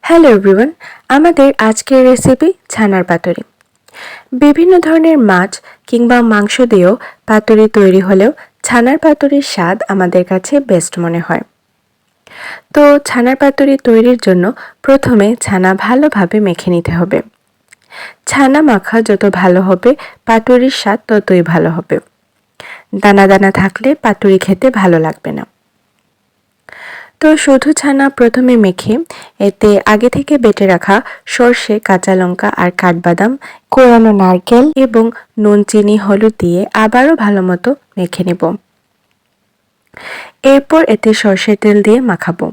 Hello everyone, আমাদের আজকের recipe ছানার পাতুরি। বিভিন্ন ধরনের মাছ কিংবা মাংস দিয়েও পাতুরি তৈরি হলেও ছানার পাতুরির স্বাদ আমাদের কাছে বেস্ট মনে হয়। তো ছানার পাতুরি তৈরির জন্য প্রথমে ছানা ভালোভাবে মেখে নিতে হবে। ছানা মাখা যত ভালো হবে পাতুরির স্বাদ ততই ভালো হবে। দানা দানা থাকলে পাতুরি খেতে ভালো লাগবে না। তো শুধু ছানা প্রথমে মেখে এতে আগে থেকে বেটে রাখা সর্ষে, কাঁচা লঙ্কা আর কাঠবাদাম, কোরানো নারকেল এবং নুন, চিনি, হলুদ দিয়ে আবারও ভালো মতো মেখে নেব। এরপর এতে সর্ষের তেল দিয়ে মাখাবো।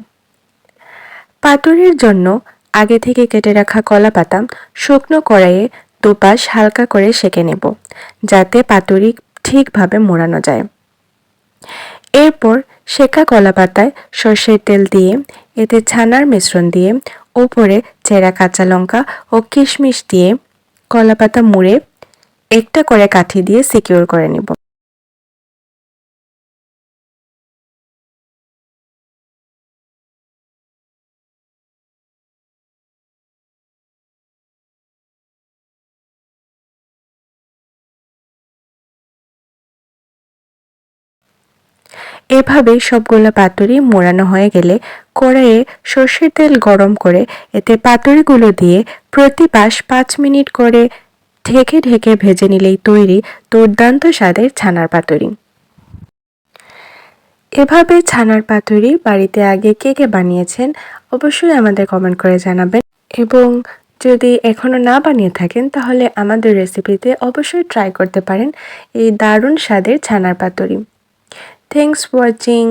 পাতুরির জন্য আগে থেকে কেটে রাখা কলা পাতা শুকনো কড়াইয়ে দুপাশ হালকা করে সেঁকে নেব, যাতে পাতুরি ঠিকভাবে মোড়ানো যায়। এরপর সেকা কলা পাতায় সর্ষের তেল দিয়ে এতে ছানার মিশ্রণ দিয়ে উপরে চেরা কাঁচা লঙ্কা ও কিশমিশ দিয়ে কলা পাতা মুড়ে একটা করে কাঠি দিয়ে সিকিউর করে নেব। এভাবে সবগুলো পাতুরি মোড়ানো হয়ে গেলে কড়াইয়ে সর্ষের তেল গরম করে এতে পাতুরিগুলো দিয়ে প্রতি পাশ 5 মিনিট করে ঢেকে ঢেকে ভেজে নিলেই তৈরি দুর্দান্ত স্বাদের ছানার পাতুরি। এভাবে ছানার পাতুরি বাড়িতে আগে কে কে বানিয়েছেন অবশ্যই আমাদের কমেন্ট করে জানাবেন, এবং যদি এখনও না বানিয়ে থাকেন তাহলে আমাদের রেসিপিতে অবশ্যই ট্রাই করতে পারেন এই দারুণ স্বাদের ছানার পাতুরি। Thanks for watching.